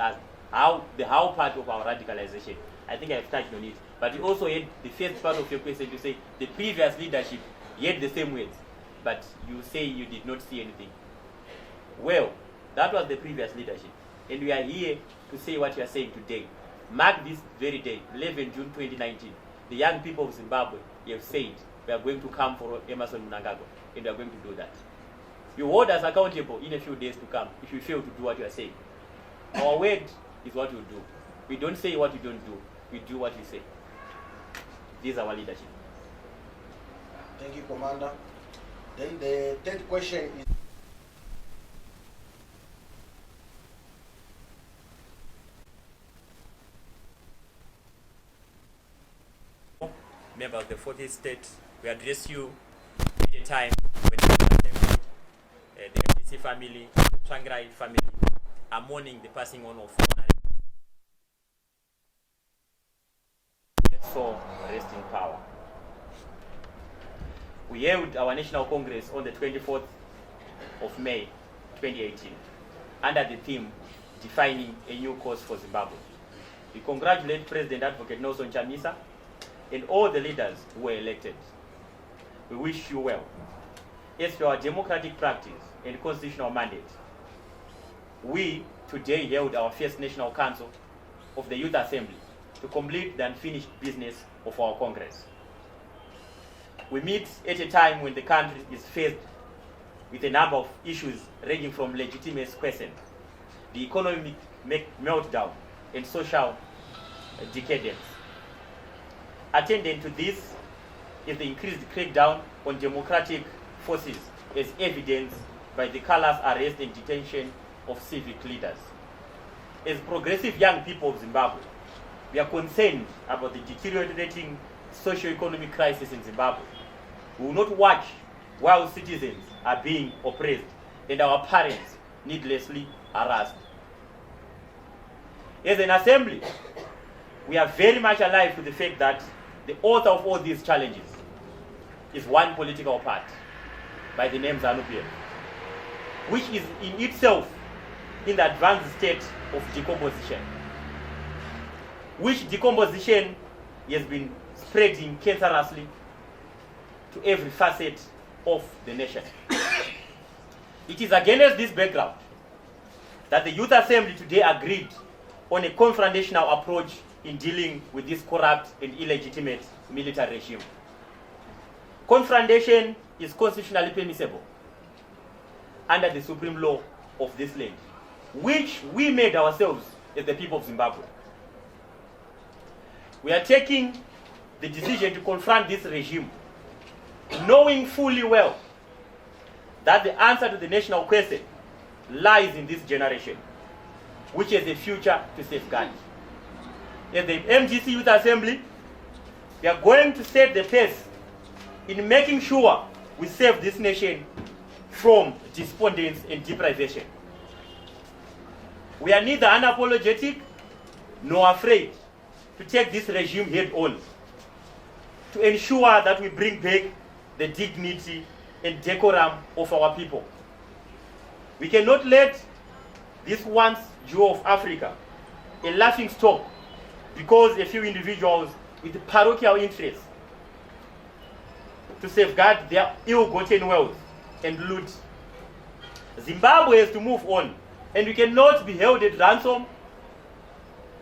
us how part of our radicalization. I think I've touched on it. But you also had the first part of your question to say the previous leadership had the same words, but you say you did not see anything. Well, that was the previous leadership. And we are here to say what you are saying today. Mark this very day, 11 June 2019. The young people of Zimbabwe have said we are going to come for Emmerson Mnangagwa, and we are going to do that. You hold us accountable in a few days to come if you fail to do what you are saying. Our word is what you do. We don't say what you don't do. We do what we say. This is our leadership. Thank you, Commander. Then the third question is... Member of the 40th state, we address you at a time when the MDC family, the Tsvangirai family are mourning the passing on of so rest in power. We held our National Congress on the 24th of May 2018 under the theme Defining a New Course for Zimbabwe. We congratulate President Advocate Nelson Chamisa and all the leaders who were elected. We wish you well. As for our democratic practice and constitutional mandate, we today held our first National Council of the Youth Assembly to complete the unfinished business of our Congress. We meet at a time when the country is faced with a number of issues ranging from legitimate questions, the economic meltdown, and social decadence. Attendant to this is the increased crackdown on democratic forces, as evidenced by the callous arrest and detention of civic leaders. As progressive young people of Zimbabwe, we are concerned about the deteriorating socio-economic crisis in Zimbabwe. We will not watch while citizens are being oppressed and our parents needlessly harassed. As an assembly, we are very much alive to the fact that the author of all these challenges is one political party by the name ZANU-PF, which is in itself in the advanced state of decomposition, which decomposition has been spreading cancerously to every facet of the nation. It is against this background that the Youth Assembly today agreed on a confrontational approach in dealing with this corrupt and illegitimate military regime. Confrontation is constitutionally permissible under the supreme law of this land, which we made ourselves as the people of Zimbabwe. We are taking the decision to confront this regime, knowing fully well that the answer to the national question lies in this generation, which has a future to safeguard. As the MDC Youth Assembly, we are going to set the pace in making sure we save this nation from despondence and deprivation. We are neither unapologetic nor afraid to take this regime head on, to ensure that we bring back the dignity and decorum of our people. We cannot let this once jewel of Africa, a laughing stock, because a few individuals with parochial interests to safeguard their ill-gotten wealth and loot. Zimbabwe has to move on, and we cannot be held at ransom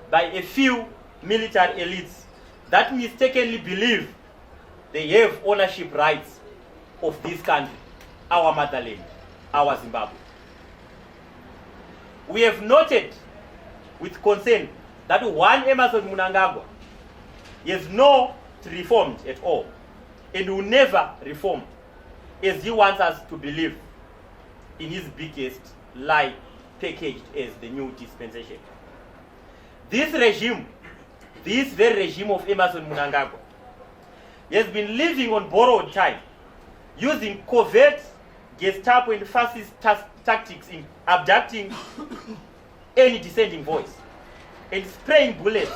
by a few military elites that mistakenly believe they have ownership rights of this country, our motherland, our Zimbabwe. We have noted with concern that one Emmerson Mnangagwa is not reformed at all and will never reform, as he wants us to believe in his biggest lie packaged as the new dispensation. This regime, this very regime of Emmerson Mnangagwa, has been living on borrowed time, using covert Gestapo and fascist tactics in abducting any dissenting voice and spraying bullets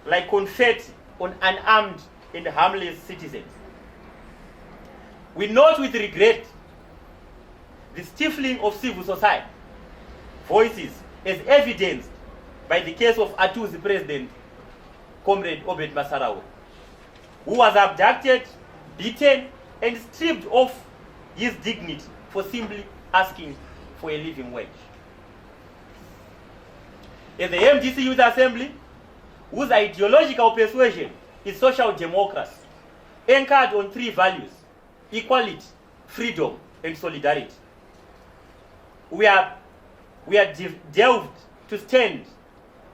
like confetti on unarmed and harmless citizens. We note with regret the stifling of civil society voices as evidenced by the case of Atuzi president, Comrade Obed Masarawe, who was abducted, beaten, and stripped of his dignity for simply asking for a living wage. As the MDC Youth Assembly, whose ideological persuasion is social democracy, anchored on three values: equality, freedom, and solidarity, we are delved to stand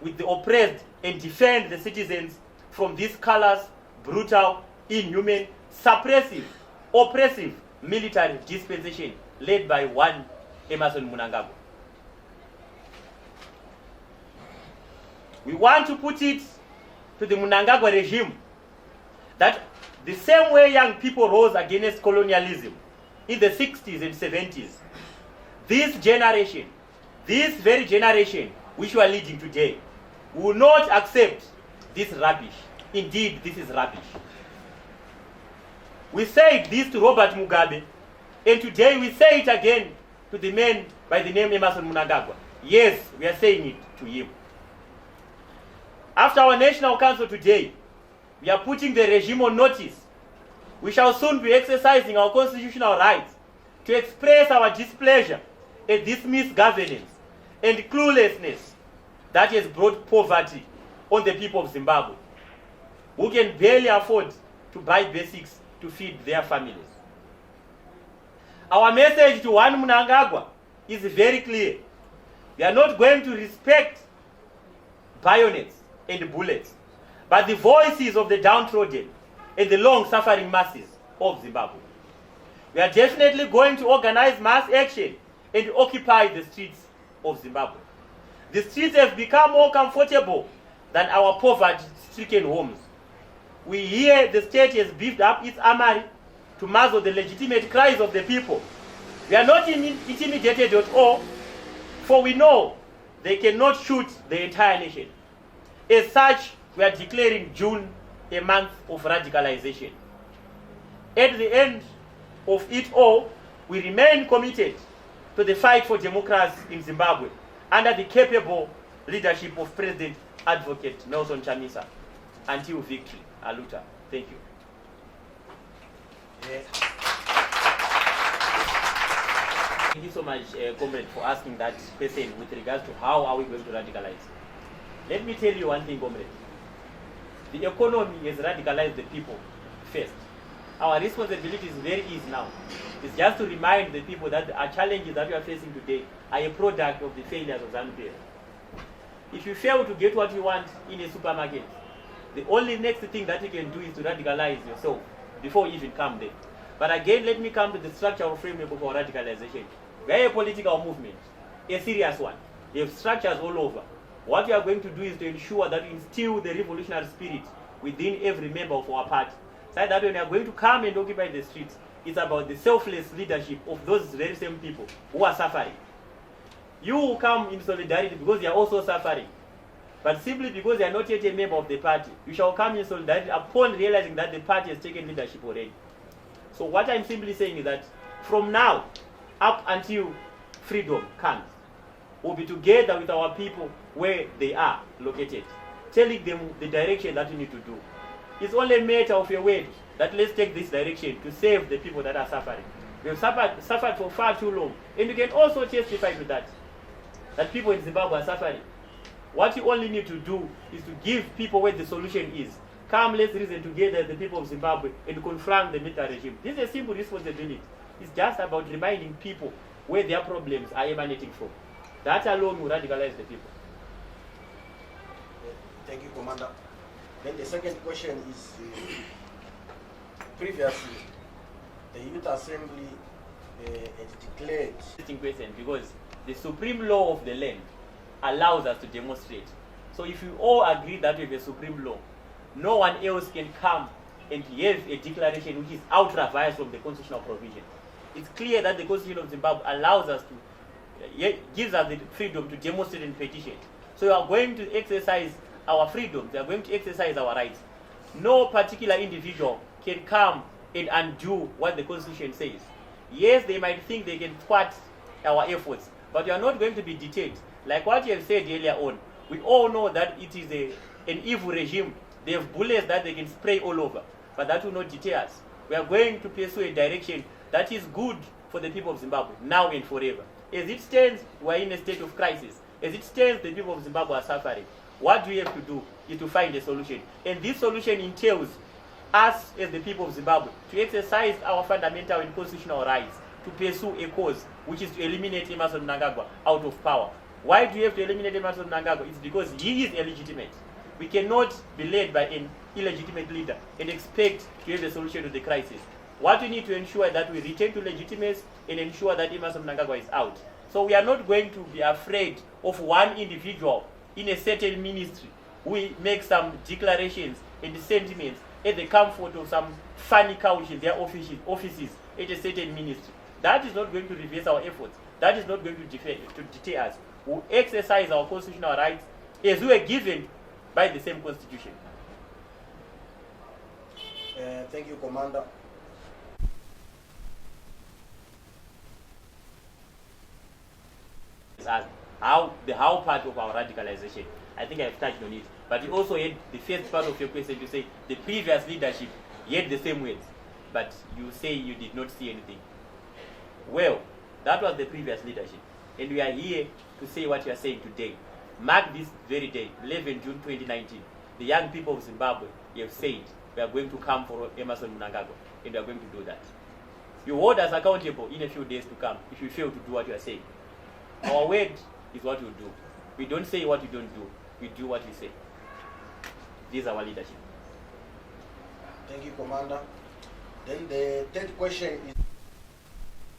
with the oppressed and defend the citizens from this callous, brutal, inhuman, suppressive, oppressive military dispensation led by one Emmerson Mnangagwa. We want to put it to the Mnangagwa regime that the same way young people rose against colonialism in the 60s and 70s, this generation, this very generation which we are leading today, will not accept this rubbish. Indeed, this is rubbish. We said this to Robert Mugabe, and today we say it again to the man by the name Emmerson Mnangagwa. Yes, we are saying it to him. After our National Council today, we are putting the regime on notice. We shall soon be exercising our constitutional rights to express our displeasure at this misgovernance and cluelessness that has brought poverty on the people of Zimbabwe, who can barely afford to buy basics to feed their families. Our message to one Mnangagwa is very clear. We are not going to respect bayonets and bullets, but the voices of the downtrodden and the long-suffering masses of Zimbabwe. We are definitely going to organize mass action and occupy the streets of Zimbabwe. The streets have become more comfortable than our poverty-stricken homes. We hear the state has beefed up its armory to muzzle the legitimate cries of the people. We are not intimidated at all, for we know they cannot shoot the entire nation. As such, we are declaring June a month of radicalization. At the end of it all, we remain committed to the fight for democracy in Zimbabwe under the capable leadership of President Advocate Nelson Chamisa until victory. Aluta. Thank you. Thank you so much, Comrade, for asking that question with regards to how are we going to radicalize. Let me tell you one thing, Comrade. The economy has radicalized the people first. Our responsibility is very easy now. It's just to remind the people that our challenges that we are facing today are a product of the failures of ZANU-PF. If you fail to get what you want in a supermarket, the only next thing that you can do is to radicalize yourself before you even come there. But again, let me come to the structural framework of our radicalization. We are a political movement, a serious one. We have structures all over. What we are going to do is to ensure that we instill the revolutionary spirit within every member of our party. So that when we are going to come and occupy the streets, it's about the selfless leadership of those very same people who are suffering. You will come in solidarity because you are also suffering. But simply because you are not yet a member of the party, you shall come in solidarity upon realizing that the party has taken leadership already. So what I'm simply saying is that from now up until freedom comes, we'll be together with our people where they are located, telling them the direction that we need to do. It's only a matter of a word that let's take this direction to save the people that are suffering. We have suffered for far too long. And you can also testify to that people in Zimbabwe are suffering. What you only need to do is to give people where the solution is. Come, let's reason together as the people of Zimbabwe and confront the military regime. This is a simple responsibility. It's just about reminding people where their problems are emanating from. That alone will radicalize the people. Thank you, Commander. Then the second question is, previously, the Youth Assembly has declared... Interesting question, because the supreme law of the land allows us to demonstrate. So if you all agree that we have a supreme law, no one else can come and have a declaration which is ultra-vires from the constitutional provision. It's clear that the Constitution of Zimbabwe allows us to, gives us the freedom to demonstrate and petition. So we are going to exercise our freedoms, we are going to exercise our rights. No particular individual can come and undo what the Constitution says. Yes, they might think they can thwart our efforts, but we are not going to be detained. Like what you have said earlier on, We all know that it is an evil regime. They have bullets that they can spray all over, but that will not deter us. We are going to pursue a direction that is good for the people of Zimbabwe, now and forever. As it stands, we are in a state of crisis. As it stands, the people of Zimbabwe are suffering. What we have to do is to find a solution. And this solution entails us, as the people of Zimbabwe, to exercise our fundamental and constitutional rights to pursue a cause, which is to eliminate Emmerson Mnangagwa out of power. Why do you have to eliminate Emmerson Mnangagwa? It's because he is illegitimate. We cannot be led by an illegitimate leader and expect to have a solution to the crisis. What we need to ensure is that we return to legitimacy and ensure that Emmerson Mnangagwa is out. So we are not going to be afraid of one individual in a certain ministry who make some declarations and sentiments at the comfort of some funny couch in their offices at a certain ministry. That is not going to reverse our efforts. That is not going to deter us. We exercise our constitutional rights as we were given by the same constitution. Thank you, Commander. As the how part of our radicalization. I think I've touched on it. But you also had the first part of your question to say the previous leadership had the same words, but you say you did not see anything. Well, that was the previous leadership. And we are here to say what you are saying today. Mark this very day, 11 June 2019. The young people of Zimbabwe have said we are going to come for Emmerson Mnangagwa, and we are going to do that. You hold us accountable in a few days to come if you fail to do what you are saying. Our word is what you do. We don't say what you don't do. We do what we say. This is our leadership. Thank you, Commander. Then the third question is